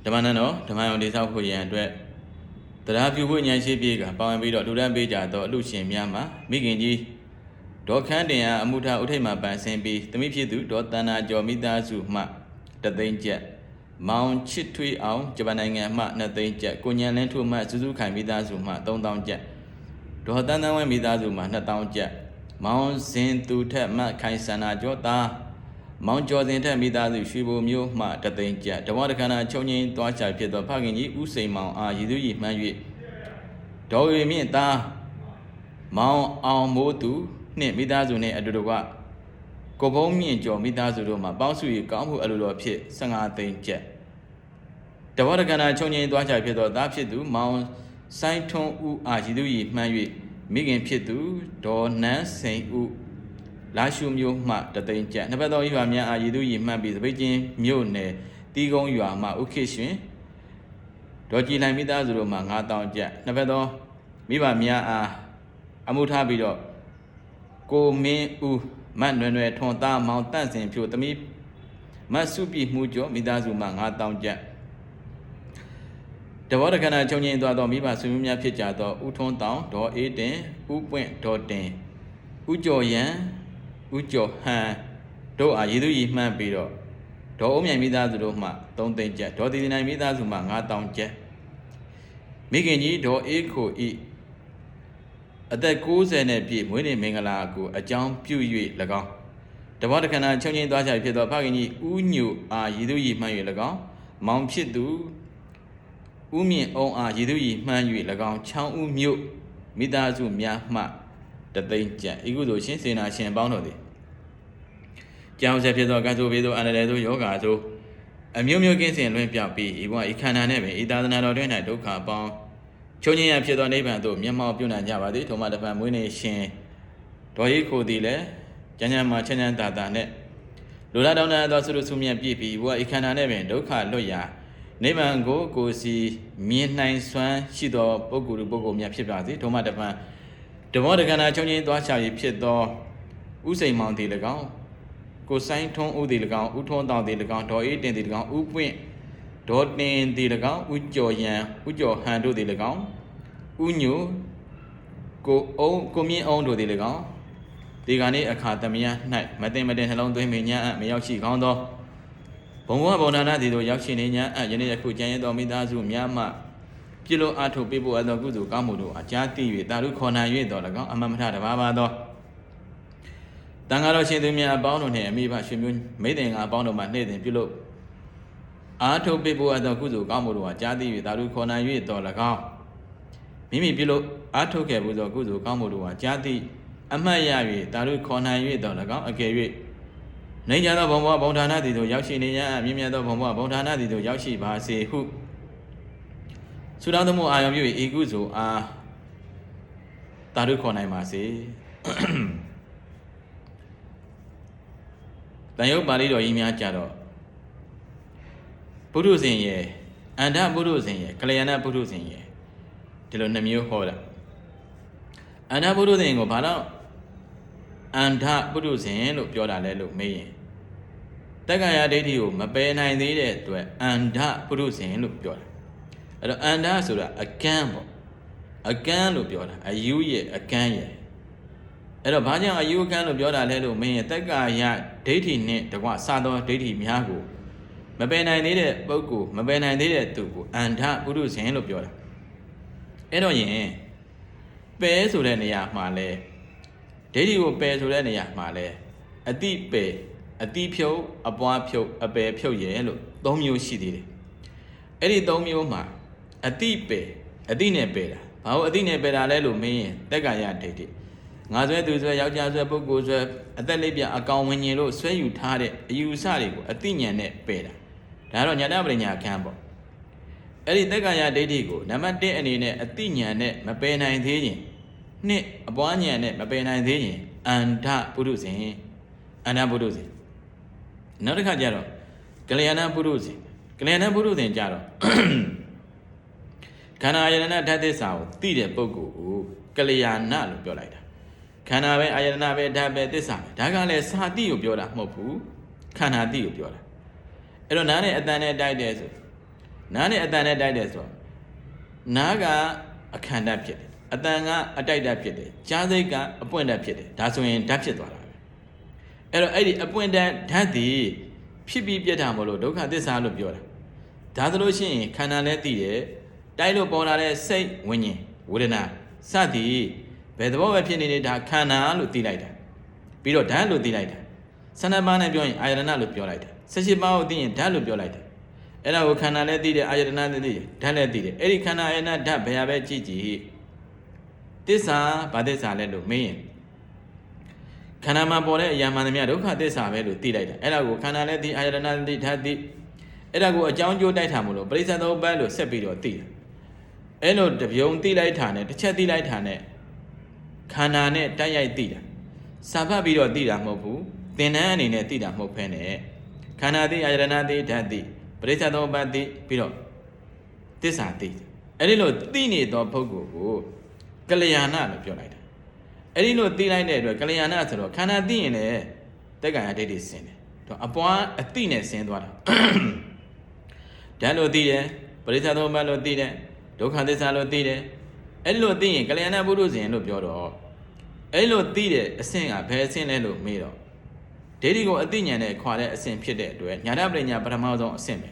ဓမ္မနန္ဒောဓမ္မယုံတိဆောက်ဖို့ရန်အတွက်တရားပြုဖို့ဉာဏ်ရှိပြေကပါဝင်ပြီးတော့လူတန်းပေးကြတော့အလူရှင်များမှာမိခင်ကြီးဒေါ်ခန်းတင်အားအမှုထဥထိတ်မှာပန်ဆင်းပြီးတမိဖြစ်သူဒေါ်တဏ္ဍာကျော်မိသားစုမှတသိန်းကျပ်မောင်ချစ်ထွေးအောင်ဂျပန်နိုင်ငံမှ2သိန်းကျပ်ကိုညံလင်းထုမှစုစုခိုင်မိသားစုမှ3000ကျပ်ဒေါ်တန်းတန်းဝင်းမိသားစုမှ2000ကျပ်မောင်စင်သူထက်မှခိုင်စန္ဒာကျော်သားမောင်ကျော်စင်ထက်မိသားစုရွှေဘိုမျိုးမှတသိန်းကျပ်တဝါတခဏချုပ်ငင်းသွားချဖြစ်သောဖခင်ကြီးဦးစိန်မောင်အားရည်သူရည်မှန်း၍ဒေါ်ရီမြင့်သားမောင်အောင်မိုးသူနှင့်မိသားစုနှင့်အတူတကွကိုဘုံမြင့်ကျော်မိသားစုတို့မှပေါင်းစု၍ကောင်းမှုအလိုတော်ဖြစ်15သိန်းကျပ်တဝါတခဏချုပ်ငင်းသွားချဖြစ်သောသားဖြစ်သူမောင်ဆိုင်ထွန်းဦးအားရည်သူရည်မှန်း၍မိခင်ဖြစ်သူဒေါ်နန်းစိန်ဦးလာရှုမျိုးမှတသိန်းကျပ်နှစ်ဘက်သောရွာများအားရည်သူရည်မှန်းပြီးသပိတ်ချင်းမြို့နယ်တီးကုန်းရွာမှဥခိရှင်ဒေါ်ကြည်လှိုင်မိသားစုတို့မှ9000ကျပ်နှစ်ဘက်သောမိဘများအားအမှုထားပြီးတော့ကိုမင်းဦးမတ်နွယ်နွယ်ထွန်သားမောင်တန့်စင်ဖြိုသမီးမတ်စုပြည့်မှုကျော်မိသားစုမှ9000ကျပ်တဘောတခဏချုပ်ငင်းသွားသောမိဘဆွေမျိုးများဖြစ်ကြသောဦးထွန်းတောင်ဒေါ်အေးတင်ဦးပွင့်ဒေါ်တင်ဦးကျော်ရန်ဦးကျော်ဟန်တို့အားရည်သူရည်မှန်းပြီးတော့ဒေါ်အုံးမြိုင်မိသားစုတို့မှ3သိန်းကျပ်ဒေါ်တီတီနိုင်မိသားစုမှ9000ကျပ်မိခင်ကြီးဒေါ်အေးခိုဤအသက်90နဲ့ပြည့်မွေးနေ့မင်္ဂလာကိုအကြောင်းပြု၍၎င်းတဘောတခဏချုပ်ငင်းသွားချဖြစ်သောဖခင်ကြီးဦးညိုအားရည်သူရည်မှန်း၍၎င်းမောင်ဖြစ်သူဦးမြင့်အောင်အားရည်သူရည်မှန်း၍၎င်းချောင်းဦးမြို့မိသားစုများမှတသိန်းကျပ်ဤကုသိုလ်ရှင်စေနာရှင်ပေါင်းတို့သည်ကြောင်းဆက်ဖြစ်သောကံဆိုဘေးသို့အန္တရာယ်သို့ယောဂါသို့အမျိုးမျိုးကင်းစင်လွင့်ပြောက်ပြီးဤဘဝဤခန္ဓာနှင့်ပင်ဤသာသနာတော်တွင်၌ဒုက္ခပေါင်းချုပ်ငြိမ်းရဖြစ်သောနိဗ္ဗာန်သို့မျက်မှောက်ပြုနိုင်ကြပါသည်ထိုမှတပံမွေးနေ့ရှင်ဒေါ်ရီခိုသည်လည်းကျမ်းကျမ်းမှာချမ်းချမ်းသာသာနှင့်လူလာတောင်းတသောဆုစုမြတ်ပြည့်ပြီးဤဘဝဤခန္ဓာနှင့်ပင်ဒုက္ခလွတ်ရာနိဗ္ဗာန်ကိုစီမြင်နိုင်စွမ်းရှိသောပုဂ္ဂိုလ်များဖြစ်ပါစေထိုမှတပံဓမ္မတက္ကနာချုပ်ငြိမ်းသွားချ၍ဖြစ်သောဥစိန်မောင်သည်၎င်းကိုဆိုင်ထွန်းဦးသည်၎င်းဦးထွန်းတောင်သည်၎င်းဒေါ်အေးတင်သည်၎င်းဦးပွင့်ဒေါ်တင်သည်၎င်းဦးကျော်ရန်ဦးကျော်ဟန်တို့သည်၎င်းဦးညိုကိုမြင့်အောင်တို့သည်၎င်းဒီကနေ့အခါသမယ၌မတင်မတင်နှလုံးသွင်းမိညာမရောက်ရှိကောင်းသောဘုံဘဝဗုဒ္ဓနာသည်တို့ရောက်ရှိနေညာယနေ့ယခုကျန်ရသောမိသားစုများမှပြည့်လို့အားထုတ်ပေးဖို့အသောကုသိုလ်ကောင်းမှုတို့အကြားသိ၍တာရုခေါ်နိုင်၍တော်၎င်းအမမထတပါးပါသောတန်ဃာတော်ရှင်သူများအပေါင်းတို့နှင့်အမိဘရှင်မျိုးမိတ်တင်ကအပေါင်းတို့မှနေ့စဉ်ပြုလို့အားထုတ်ပေးဖို့အသောကုသိုလ်ကောင်းမှုတို့အကြားသိ၍တာရုခေါ်နိုင်၍တော်၎င်းမိမိပြုလို့အားထုတ်ခဲ့ဖို့သောကုသိုလ်ကောင်းမှုတို့အကြားသိအမှတ်ရ၍တာရုခေါ်နိုင်၍တော်၎င်းအကယ်၍နေကြသောဘုံဘဝဗုဒ္ဓနာသည်တို့ရောက်ရှိနေရန်မြင့်မြတ်သောဘုံဘဝဗုဒ္ဓနာသည်တို့ရောက်ရှိပါစေဟုဆုတောင်းသမှုအာရုံပြု၍ဤကုသိုလ်အားတာရုခေါ်နိုင်ပါစေတန်ရုပ်ပါဠိတော်ကြီးများကြတော့ပုရုဇဉ်ရဲ့အန္တပုရုဇဉ်ရဲ့ကလျာဏပုရုဇဉ်ရဲ့ဒီလို2မျိုးဟောတာအန္တပုရုဇဉ်ကိုဘာလို့အန္တပုရုဇဉ်လို့ပြောတာလဲလို့မေးရင်တက္ကရာဒိဋ္ဌိကိုမပယ်နိုင်သေးတဲ့အတွက်အန္တပုရုဇဉ်လို့ပြောတာအဲ့တော့အန္တဆိုတာအကန်းပေါ့အကန်းလို့ပြောတာအယူရဲ့အကန်းရဲ့အဲ့တော့ဘာကြောင့်အယူအကန်းလို့ပြောတာလဲလို့မင်းရဲ့တက္ကရာဒိဋ္ဌိနဲ့တကွစသောဒိဋ္ဌိများကိုမပယ်နိုင်သေးတဲ့ပုဂ္ဂိုလ်မပယ်နိုင်သေးတဲ့သူကိုအန္တပုရုဇဉ်လို့ပြောတာအဲ့တော့ယင်ပယ်ဆိုတဲ့နေရာမှာလဲဒိဋ္ဌိကိုပယ်ဆိုတဲ့နေရာမှာလဲအတိပယ်အတိဖြုတ်အပွားဖြုတ်အပယ်ဖြုတ်ရဲ့လို့3မျိုးရှိသေးတယ်အဲ့ဒီ3မျိုးမှာအတိပယ်အတိနဲ့ပယ်တာဘာလို့အတိနဲ့ပယ်တာလဲလို့မင်းရင်တက္ကရာဒိဋ္ဌိငါဆွဲသူဆွဲယောက်ျားဆွဲပုဂ္ဂိုလ်ဆွဲအသက်လေးပြအကောင်ဝิญဉ်လို့ဆွဲယူထားတဲ့အယူအဆတွေကိုအတိညာနဲ့ပယ်တာဒါတော့ညာတပရိညာခန်းပေါ့အဲ့ဒီတက္ကရာဒိဋ္ဌိကိုနံပါတ်1အနေနဲ့အတိညာနဲ့မပယ်နိုင်သေးရင်နှစ်အပွားညာနဲ့မပယ်နိုင်သေးရင်အန္တပုရုဇဉ်နောက်တစ်ခါကျတော့ကလျာဏပုရုဇဉ်ကြတော့ခန္ဓာအာယတနာဓာတ်သစ္စာကိုသိတဲ့ပုဂ္ဂိုလ်ကိုကလျာဏလို့ပြောလိုက်တာခန္ဓာပဲအာယတနာပဲဓာတ်ပဲသစ္စာပဲဒါကလည်းစာတိကိုပြောတာမဟုတ်ဘူးခန္ဓာတိကိုပြောတာအဲ့တော့နားနဲ့အတန်နဲ့တိုက်တယ်ဆို နားနဲ့အတန်နဲ့တိုက်တယ်ဆိုတော့နားကအခံဓာတ်ဖြစ်တယ်အတန်ကအတိုက်ဓာတ်ဖြစ်တယ်ကြားစိတ်ကအပွင့်ဓာတ်ဖြစ်တယ်ဒါဆိုရင်ဓာတ်ဖြစ်သွားတာပဲအဲ့တော့အဲ့ဒီအပွင့်ဓာတ်ဓာတ်ဒီဖြစ်ပြီးပြတ်တာမလို့ဒုက္ခသစ္စာလို့ပြောတာဒါဆိုလို့ရှိရင်ခန္ဓာလည်းသိတယ်တိုက်လို့ပေါ်လာတဲ့စိတ်ဝိညာဉ်ဝေဒနာစသည်ဘယ်သဘောပဲဖြစ်နေနေတာခန္ဓာလို့သိလိုက်တာပြီးတော့ဓာတ်လို့သိလိုက်တာ12ပါးနဲ့ပြောရင်အာယတနာလို့ပြောလိုက်တာ18ပါးကိုသိရင်ဓာတ်လို့ပြောလိုက်တာအဲ့ဒါကိုခန္ဓာလည်းသိတယ်အာယတနာလည်းသိတယ်ဓာတ်လည်းသိတယ်အဲ့ဒီခန္ဓာအာယတနာဓာတ်ဘယ်ဟာပဲကြည့်ကြည့်သစ္စာဘာသစ္စာလဲလို့မေးရင်ခန္ဓာမှာပေါ်တဲ့အရာမှန်သမျှဒုက္ခသစ္စာပဲလို့သိလိုက်တာအဲ့ဒါကိုခန္ဓာလည်းသိအာယတနာလည်းသိဓာတ်သိအဲ့ဒါကိုအကြောင်းကျိုးတိုက်တာမလို့ပရိစ္ဆေသောပန်းလို့ဆက်ပြီးတော့သိတာအဲ့လိုတပြုံသိလိုက်တာနဲ့တစ်ချက်သိလိုက်တာနဲ့ခန္ဓာနဲ့တိုက်ရိုက်သိတာစာဖတ်ပြီးတော့သိတာမဟုတ်ဘူးသင်္นานအနေနဲ့သိတာမဟုတ်ဘဲနဲ့ခန္ဓာသိအာယတနာသိဓာတ်သိပရိစ္ဆေသောပန်းသိပြီးတော့သစ္စာသိအဲ့ဒီလိုသိနေသောပုဂ္ဂိုလ်ကိုကလျာဏလို့ပြောလိုက်တာအဲ့ဒီလိုသိလိုက်တဲ့အတွက်ကလျာဏဆိုတော့ခန္ဓာသိရင်လည်းတက္ကရာဒိဋ္ဌိဆင်းတယ်တော့အပွားအသိနဲ့ဆင်းသွားတာဓာတ်လို့သိတယ်ပရိစ္ဆေသောပန်းလို့သိတယ်ဒုက္ခသစ္စာလို့သိတယ်အဲ့လိုသိရင်ကလျာဏပုရုဇဉ်လို့ပြောတော့အဲ့လိုသိတဲ့အဆင့်ကဘယ်အဆင့်လဲလို့မေးတော့ဒိဋ္ဌိကိုအသိဉာဏ်နဲ့ခွာတဲ့အဆင့်ဖြစ်တဲ့အတွက်ညာတပရိညာပထမဆုံးအဆင့်ပဲ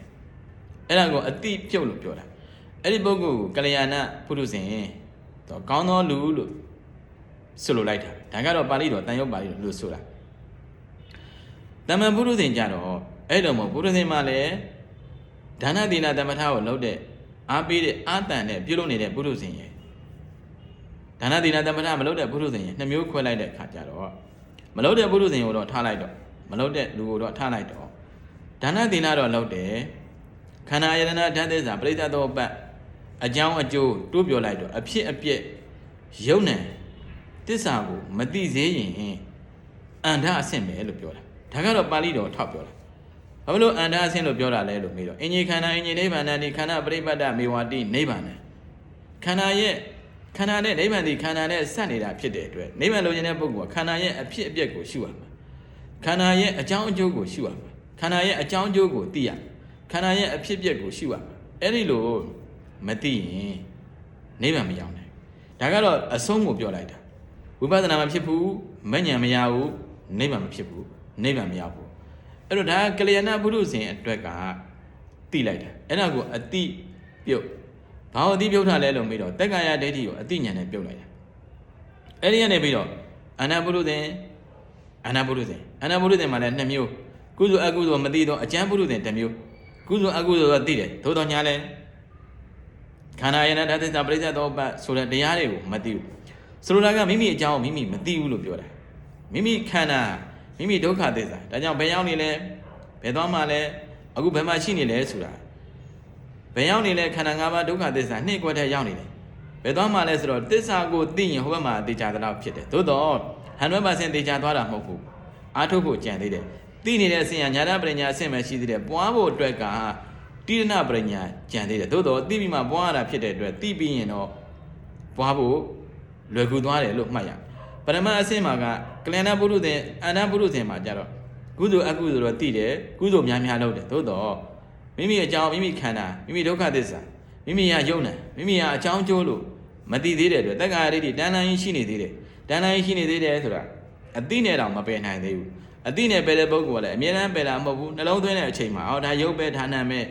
အဲ့ဒါကိုအသိပြုတ်လို့ပြောတာအဲ့ဒီပုဂ္ဂိုလ်ကိုကလျာဏပုရုဇဉ်တော့ကောင်းသောလူလို့ဆိုလိုလိုက်တာဒါကတော့ပါဠိတော်တန်ရုပ်ပါဠိတော်လို့ဆိုတာတမန်ပုရုဇဉ်ကြတော့အဲ့လိုမို့ပုရုဇဉ်မှလည်းဒါနသီလသမထကိုလုပ်တဲ့အားပေးတဲ့အာတန်နဲ့ပြုလုပ်နေတဲ့ပုရုဇဉ်ရဲ့ဒါနသီလသမထမလုပ်တဲ့ပုရုဇဉ်ရဲ့နှစ်မျိုးခွဲလိုက်တဲ့အခါကျတော့မလုပ်တဲ့ပုရုဇဉ်ကိုတော့ထားလိုက်တော့မလုပ်တဲ့လူကိုတော့ထားလိုက်တော့ဒါနသီလတော့လုပ်တယ်ခန္ဓာယတနာဓာတ်သစ္စာပရိစ္ဆေသောပတ်အကြောင်းအကျိုးတိုးပြောလိုက်တော့အဖြစ်အပျက်ယုံ nant သစ္စာကိုမသိသေးရင်အန္တအဆင့်ပဲလို့ပြောတာဒါကတော့ပါဠိတော်ထောက်ပြောတာဘာလို့အန္တအဆင့်လို့ပြောတာလဲလို့မေးတော့အင်ကြီးခန္ဓာအင်ကြီးနိဗ္ဗာန်တိခန္ဓာပရိပတ်တမေဝတိနိဗ္ဗာန်ခန္ဓာနဲ့နိဗ္ဗာန်ဒီခန္ဓာနဲ့ဆက်နေတာဖြစ်တဲ့အတွက်နိဗ္ဗာန်လိုချင်တဲ့ပုဂ္ဂိုလ်ကခန္ဓာရဲ့အဖြစ်အပျက်ကိုရှုရမှာခန္ဓာရဲ့အကြောင်းအကျိုးကိုရှုရမှာခန္ဓာရဲ့အကြောင်းအကျိုးကိုသိရခန္ဓာရဲ့အဖြစ်အပျက်ကိုရှုရမှာအဲ့ဒီလိုမသိရင်နိဗ္ဗာန်မရောက်နိုင်ဒါကတော့အဆုံးကိုပြောလိုက်တာဝိပဿနာမဖြစ်ဘူးမဉ္ဇဉ်မရဘူးနိဗ္ဗာန်မဖြစ်ဘူးနိဗ္ဗာန်မရောက်ဘူးအဲ့တော့ဒါကလျာဏပုရုဇဉ်အတွက်ကသိလိုက်တာအဲ့ဒါကိုအတိပြုတ်ဘာလို့အတိပြုတ်ထားလဲလို့မေးတော့တက္ကရာဒိဋ္ဌိကိုအတိဉာဏ်နဲ့ပြုတ်လိုက်တာအဲ့ဒီကနေပြီးတော့အာနာပုရုဇဉ်မှာလည်းနှစ်မျိုးကုသိုလ်အကုသိုလ်မသိတော့အကျမ်းပုရုဇဉ်တစ်မျိုးကုသိုလ်အကုသိုလ်တော့သိတယ်သို့တော်ညာလဲခန္ဓာယနာဓာတ်သစ္စာပရိစ္ဆေသောပတ်ဆိုတဲ့တရားတွေကိုမသိဘူးဆိုလိုတာကမိမိအကြောင်းမိမိမသိဘူးလို့ပြောတာမိမိခန္ဓာမိမိဒုက္ခသစ္စာဒါကြောင့်ဘယ်ရောက်နေလဲဘယ်သွားမှလဲအခုဘယ်မှာရှိနေလဲဆိုတာဘယ်ရောက်နေလဲခန္ဓာ၅ပါးဒုက္ခသစ္စာနှစ်ကွက်ထဲရောက်နေတယ်ဘယ်သွားမှလဲဆိုတော့သစ္စာကိုသိရင်ဟိုဘက်မှာသိကြသလောက်ဖြစ်တယ်သို့တော့100%သိကြသွားတာမဟုတ်ဘူးအားထုတ်ဖို့ကြံသေးတယ်သိနေတဲ့အဆင့်ကညာတပရိညာအဆင့်ပဲရှိသေးတယ်ပွားဖို့အတွက်ကတိရဏပရိညာကြံသေးတယ်သို့တော့သိပြီးမှပွားရတာဖြစ်တဲ့အတွက်သိပြီးရင်တော့ပွားဖို့လွယ်ကူသွားတယ်လို့မှတ်ရပရမအဆင့်မှာကကလျာဏပုရုဇဉ်အာနာပုရုဇဉ်မှာကြတော့ကုသိုလ်အကုသိုလ်တော့သိတယ်ကုသိုလ်များများလုပ်တယ်သို့တော့မိမိအကြောင်းမိမိခန္ဓာမိမိဒုက္ခသစ္စာမိမိရယုံ nant မိမိရအကြောင်းကျိုးလို့မသိသေးတဲ့အတွက်တက္ကရာဒိဋ္ဌိတဏ္ဍာရင်ရှိနေသေးတယ်တဏ္ဍာရင်ရှိနေသေးတယ်ဆိုတာအတိနဲ့တောင်မပယ်နိုင်သေးဘူးအတိနဲ့ပယ်တဲ့ပုဂ္ဂိုလ်ကလည်းအမြဲတမ်းပယ်တာမဟုတ်ဘူးနှလုံးသွင်းတဲ့အချိန်မှာဒါယုတ်ပဲဌာနမဲ့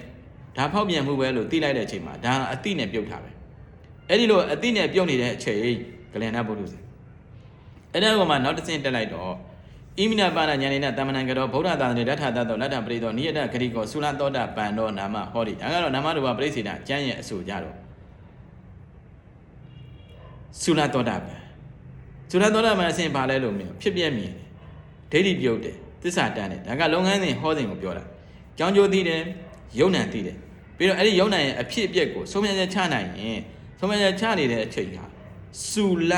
ဒါဖောက်ပြန်မှုပဲလို့သိလိုက်တဲ့အချိန်မှာဒါအတိနဲ့ပြုတ်တာပဲအဲ့ဒီလိုအတိနဲ့ပြုတ်နေတဲ့အချိန်ကလျာဏပုရုဇဉ်အဲ့ဒါကမှနောက်တစ်ဆင့်တက်လိုက်တော့ဣမိနာပါဏညာနေနတမ္မနံကတော်ဗုဒ္ဓသာသနေဓာတ်တောလက်ထပရိသောနိယတဂရိကောသုလသောတာပန်တော်နာမဟောဒီဒါကတော့နာမတော်ပါပရိစေတကျမ်းရဲ့အဆိုကြတော့သုလသောတာပန်သုလသောတာပန်အစဉ်ဘာလဲလို့မြင်ဖြစ်ပြမြင်ဒိဋ္ဌိပြုတ်တယ်သစ္စာတန်းတယ်ဒါကလုပ်ငန်းစဉ်ဟောစဉ်ကိုပြောတာကြောင်းကျိုးသိတယ်ယုံ nant သိတယ်ပြီးတော့အဲ့ဒီယုံ nant ရဲ့အဖြစ်အပျက်ကိုဆုံးဖြတ်ချက်ချနိုင်ရင်ဆုံးဖြတ်ချက်ချနေတဲ့အချိန်ကသုလ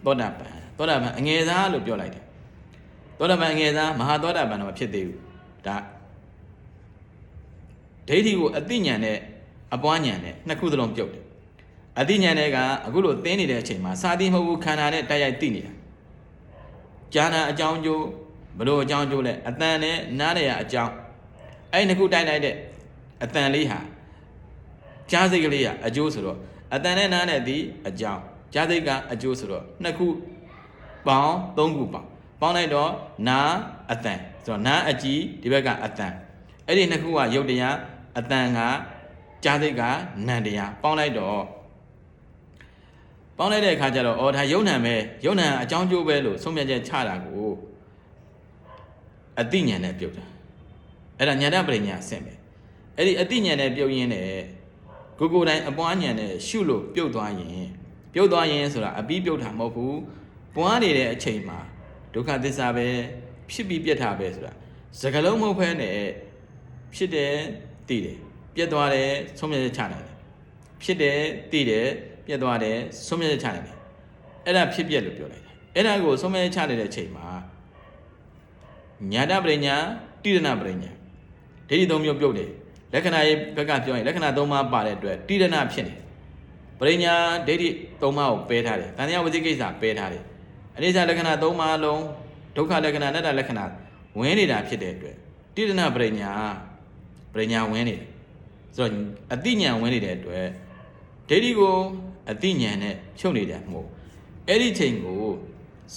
သောတာပန်သောတာပန်အငယ်သားလို့ပြောလိုက်တယ်သောတာပန်အငယ်သားမဟာသောတာပန်တော့မဖြစ်သေးဘူးဒါဒိဋ္ဌိကိုအတိညာနဲ့အပွားညာနဲ့နှစ်ခုသလုံးပြုတ်တယ်အတိညာနဲ့ကအခုလိုသင်နေတဲ့အချိန်မှာစာတိမဟုတ်ဘူးခန္ဓာနဲ့တိုက်ရိုက်သိနေတာဉာဏ်အကြောင်းကျိုးဘလို့အကြောင်းကျိုးလဲအတန်နဲ့နားရအကြောင်းအဲ့နှစ်ခုတိုက်လိုက်တဲ့အတန်လေးဟာ ကြားစိတ်ကလေးကအကျိုးဆိုတော့အတန်နဲ့နားနဲ့ဒီအကြောင်းကြားစိတ်ကအကျိုးဆိုတော့နှစ်ခုပေါင်းသုံးခုပေါင်းလိုက်တော့နာအတန်ဆိုတော့နာအကြည်ဒီဘက်ကအတန်အဲ့ဒီနှစ်ခုကရုပ်တရားအတန်ကကြားစိတ်ကနာတရားပေါင်းလိုက်တော့ပေါင်းလိုက်တဲ့အခါကျတော့ဒါယုံ nant ပဲယုံ nant အကြောင်းကျိုးပဲလို့ဆုံးဖြတ်ချက်ချတာကိုအတိညာနဲ့ပြုတ်တာအဲ့ဒါညာတပရိညာအဆင့်ပဲအဲ့ဒီအတိညာနဲ့ပြုတ်ရင်းနဲ့ကိုယ်တိုင်အပွားညာနဲ့ရှုလို့ပြုတ်သွားရင်ဆိုတာအပြီးပြုတ်တာမဟုတ်ဘူးပွားနေတဲ့အချိန်မှာဒုက္ခသစ္စာပဲဖြစ်ပြီးပြတ်တာပဲဆိုတာစကလုံးမဟုတ်ဖဲနဲ့ဖြစ်တယ်သိတယ်ပြတ်သွားတယ်ဆုံးဖြတ်ချက်ချနိုင်တယ်ဖြစ်တယ်သိတယ်ပြတ်သွားတယ်ဆုံးဖြတ်ချက်ချနိုင်တယ်အဲ့ဒါဖြစ်ပြက်လို့ပြောလိုက်တယ်အဲ့ဒါကိုဆုံးဖြတ်ချက်ချနေတဲ့အချိန်မှာညာတပရိညာတိရဏပရိညာဒိဋ္ဌိသုံးမျိုးပြုတ်တယ်လက္ခဏာရဲ့ဘက်ကပြောရင်လက္ခဏာသုံးပါးပါတဲ့အတွက်တိရဏဖြစ်နေပရိညာဒိဋ္ဌိသုံးပါးကိုပယ်ထားတယ်တဏှာဝိသိကိစ္စပယ်ထားတယ်အနိစ္စလက္ခဏာသုံးပါးလုံးဒုက္ခလက္ခဏာအနတ္တလက္ခဏာဝင်နေတာဖြစ်တဲ့အတွက်တိရဏပရိညာဝင်နေတယ်ဆိုတော့အတိညာဝင်နေတဲ့အတွက်ဒိဋ္ဌိကိုအတိညာနဲ့ချုပ်နေတယ်မဟုတ်အဲ့ဒီချိန်ကို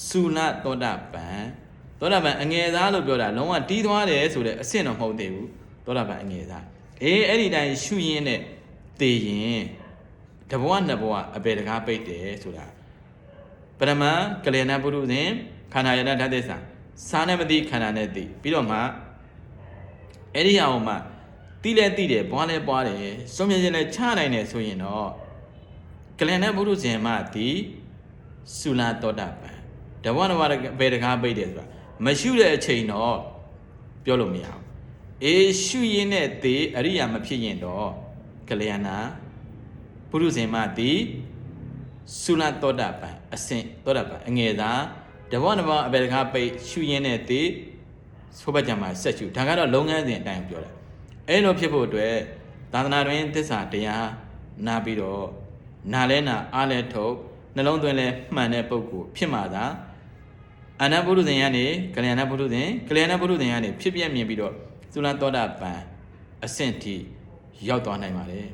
သုလသောတာပန်အငယ်သားလို့ပြောတာလုံးဝတီးသွားတယ်ဆိုတဲ့အဆင့်တော့မဟုတ်သေးဘူးသောတာပန်အငယ်သားအဲ့ဒီတိုင်းရှုရင်းနဲ့သိရင်တဘဝနှစ်ဘဝအပေတကားပိတ်တယ်ဆိုတာပရမကလျာဏပုရုဇဉ်ခန္ဓာယတဓာတ်သစ္စာစားနဲ့မသိခန္ဓာနဲ့သိပြီးတော့မှအဲ့ဒီအောင်မှသိလဲသိတယ်ပွားလဲပွားတယ်စွန့်မြဲခြင်းလဲချနိုင်တယ်ဆိုရင်တော့ကလျာဏပုရုဇဉ်မှဒီသုလသောတာပန်တဘဝနှစ်ဘဝအပေတကားပိတ်တယ်ဆိုတာမရှိတဲ့အချိန်တော့ပြောလို့မရဘူးရှုရင်းနဲ့သေအရိယာမဖြစ်ရင်တော့ကလျာဏပုရုဇဉ်မှဒီသုလသောတာပန်အဆင့်သောတာပန်အငယ်သာတဘောနဘောအပေတကားပိတ်ရှုရင်းနဲ့သေဆိုဘကြမှာဆက်ရှုဒါကတော့လုပ်ငန်းစဉ်အတိုင်းပြောတာအဲ့လိုဖြစ်ဖို့အတွက်သာသနာတွင်သစ္စာတရားနာပြီးတော့နာလဲနာအားလဲထုတ်နှလုံးသွင်းလဲမှန်တဲ့ပုဂ္ဂိုလ်ဖြစ်မှာသာအနတ်ပုရုဇဉ်ကနေကလျာဏပုရုဇဉ်ကနေဖြစ်ပြမြင်ပြီးတော့သုလသောတာပန်အဆင့်ထိရောက်သွားနိုင်ပါတယ်